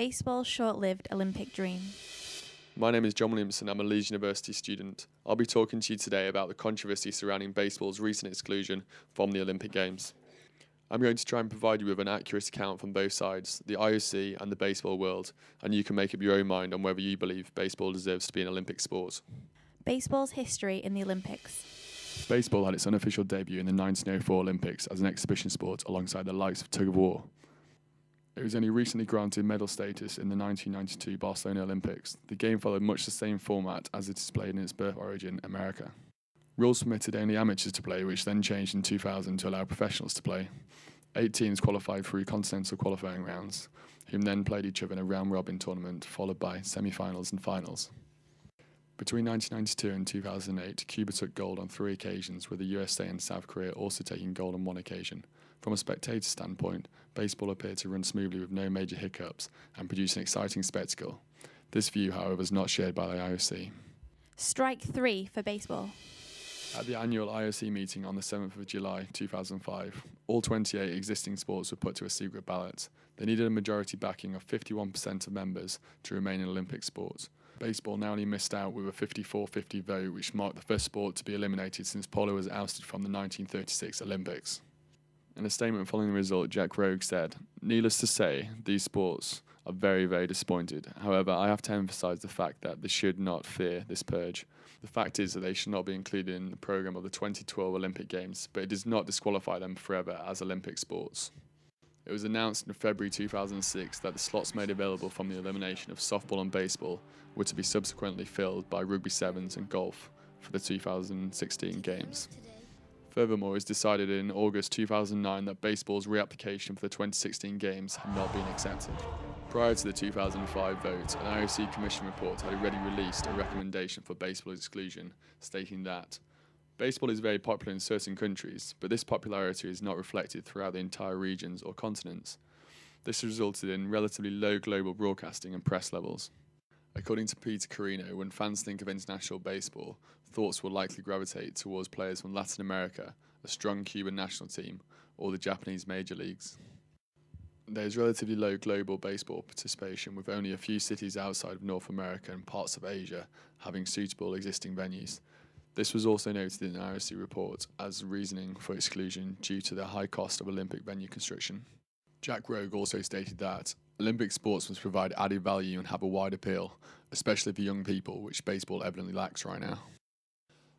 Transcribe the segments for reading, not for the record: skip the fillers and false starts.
Baseball's short-lived Olympic dream. My name is John Williamson. I'm a Leeds University student. I'll be talking to you today about the controversy surrounding baseball's recent exclusion from the Olympic Games. I'm going to try and provide you with an accurate account from both sides, the IOC and the baseball world, and you can make up your own mind on whether you believe baseball deserves to be an Olympic sport. Baseball's history in the Olympics. Baseball had its unofficial debut in the 1904 Olympics as an exhibition sport alongside the likes of tug of war. It was only recently granted medal status in the 1992 Barcelona Olympics. The game followed much the same format as it is played in its birth origin, America. Rules permitted only amateurs to play, which then changed in 2000 to allow professionals to play. 8 teams qualified through continental qualifying rounds, whom then played each other in a round-robin tournament, followed by semi-finals and finals. Between 1992 and 2008, Cuba took gold on 3 occasions, with the USA and South Korea also taking gold on 1 occasion. From a spectator standpoint, baseball appeared to run smoothly with no major hiccups and produce an exciting spectacle. This view, however, is not shared by the IOC. Strike 3 for baseball. At the annual IOC meeting on the 7th of July 2005, all 28 existing sports were put to a secret ballot. They needed a majority backing of 51% of members to remain an Olympic sport. Baseball narrowly missed out with a 54-50 vote, which marked the first sport to be eliminated since polo was ousted from the 1936 Olympics. In a statement following the result, Jack Rogue said, "Needless to say, these sports are very, very disappointed. However, I have to emphasise the fact that they should not fear this purge. The fact is that they should not be included in the programme of the 2012 Olympic Games, but it does not disqualify them forever as Olympic sports." It was announced in February 2006 that the slots made available from the elimination of softball and baseball were to be subsequently filled by rugby sevens and golf for the 2016 Games. Furthermore, it was decided in August 2009 that baseball's reapplication for the 2016 Games had not been accepted. Prior to the 2005 vote, an IOC Commission report had already released a recommendation for baseball exclusion, stating that baseball is very popular in certain countries, but this popularity is not reflected throughout the entire regions or continents. This resulted in relatively low global broadcasting and press levels. According to Peter Carino, when fans think of international baseball, thoughts will likely gravitate towards players from Latin America, a strong Cuban national team, or the Japanese major leagues. There is relatively low global baseball participation, with only a few cities outside of North America and parts of Asia having suitable existing venues. This was also noted in the IOC report as reasoning for exclusion due to the high cost of Olympic venue construction. Jack Rogue also stated that Olympic sports must provide added value and have a wide appeal, especially for young people, which baseball evidently lacks right now.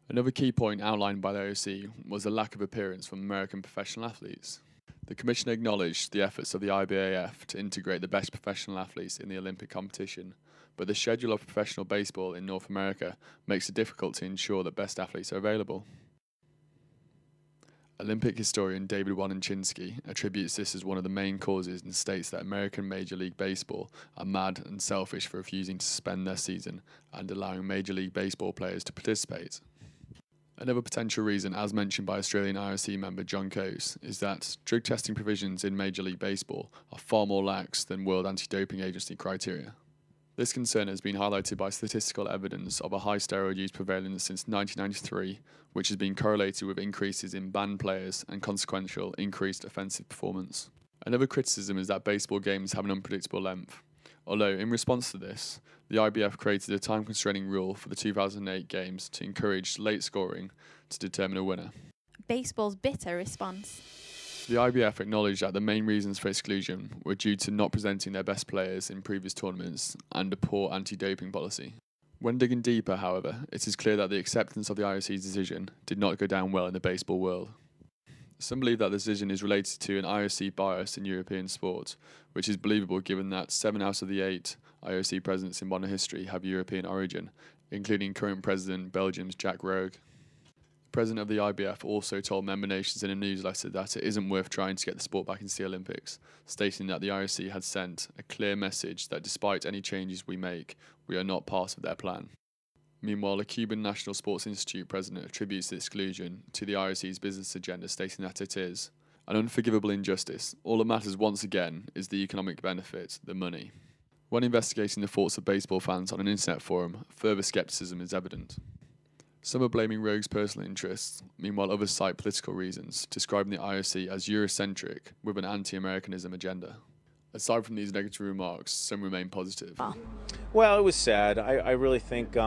Another key point outlined by the IOC was the lack of appearance from American professional athletes. The Commission acknowledged the efforts of the IBAF to integrate the best professional athletes in the Olympic competition, but the schedule of professional baseball in North America makes it difficult to ensure that best athletes are available. Olympic historian David Wanenchinsky attributes this as one of the main causes and states that American Major League Baseball are mad and selfish for refusing to suspend their season and allowing Major League Baseball players to participate. Another potential reason, as mentioned by Australian IOC member John Coase, is that drug testing provisions in Major League Baseball are far more lax than World Anti-Doping Agency criteria. This concern has been highlighted by statistical evidence of a high steroid use prevalence since 1993, which has been correlated with increases in banned players and consequential increased offensive performance. Another criticism is that baseball games have an unpredictable length. Although, in response to this, the IBF created a time-constraining rule for the 2008 Games to encourage late scoring to determine a winner. Baseball's bitter response. The IBF acknowledged that the main reasons for exclusion were due to not presenting their best players in previous tournaments and a poor anti-doping policy. When digging deeper, however, it is clear that the acceptance of the IOC's decision did not go down well in the baseball world. Some believe that the decision is related to an IOC bias in European sport, which is believable given that 7 out of the 8 IOC presidents in modern history have European origin, including current president Belgium's Jack Rogue. The president of the IBF also told member nations in a newsletter that it isn't worth trying to get the sport back into the Olympics, stating that the IOC had sent a clear message that despite any changes we make, we are not part of their plan. Meanwhile, the Cuban National Sports Institute president attributes the exclusion to the IOC's business agenda, stating that it is an unforgivable injustice. All that matters once again is the economic benefit, the money. When investigating the thoughts of baseball fans on an internet forum, further skepticism is evident. Some are blaming Rogue's personal interests, meanwhile others cite political reasons, describing the IOC as Eurocentric with an anti-Americanism agenda. Aside from these negative remarks, some remain positive. Well, it was sad. I really think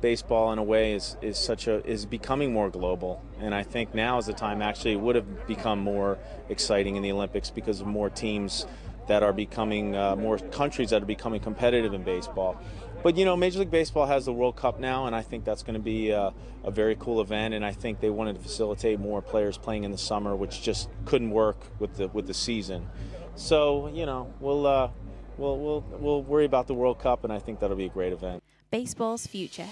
baseball in a way is becoming more global, and I think now is the time actually it would have become more exciting in the Olympics because of more teams that are becoming more countries that are becoming competitive in baseball. But Major League Baseball has the World Cup now, and I think that's going to be a very cool event. And I think they wanted to facilitate more players playing in the summer, which just couldn't work with the season. So we'll worry about the World Cup, and I think that'll be a great event. Baseball's future.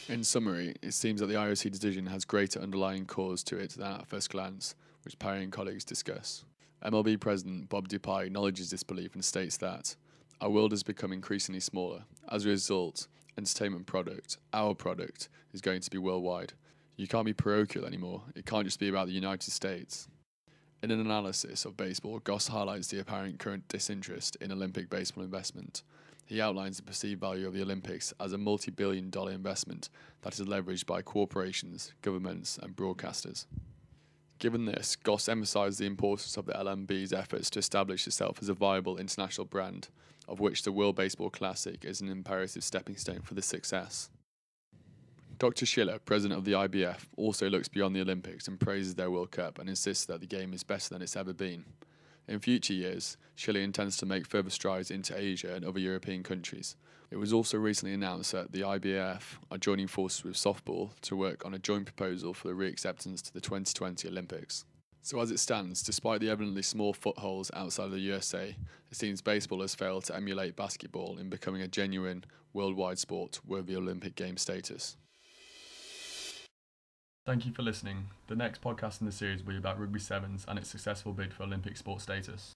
In summary, it seems that the IOC decision has greater underlying cause to it than at first glance, which Parry and colleagues discuss. MLB President Bob Dupai acknowledges this belief and states that our world has become increasingly smaller. As a result, entertainment product, our product, is going to be worldwide. You can't be parochial anymore. It can't just be about the United States. In an analysis of baseball, Goss highlights the apparent current disinterest in Olympic baseball investment. He outlines the perceived value of the Olympics as a multi-billion-dollar investment that is leveraged by corporations, governments, and broadcasters. Given this, Goss emphasised the importance of the LMB's efforts to establish itself as a viable international brand, of which the World Baseball Classic is an imperative stepping stone for this success. Dr. Schiller, president of the IBF, also looks beyond the Olympics and praises their World Cup and insists that the game is better than it's ever been. In future years, Schiller intends to make further strides into Asia and other European countries. It was also recently announced that the IBF are joining forces with softball to work on a joint proposal for the re-acceptance to the 2020 Olympics. So as it stands, despite the evidently small footholds outside of the USA, it seems baseball has failed to emulate basketball in becoming a genuine, worldwide sport worthy of Olympic Games status. Thank you for listening. The next podcast in the series will be about Rugby Sevens and its successful bid for Olympic sport status.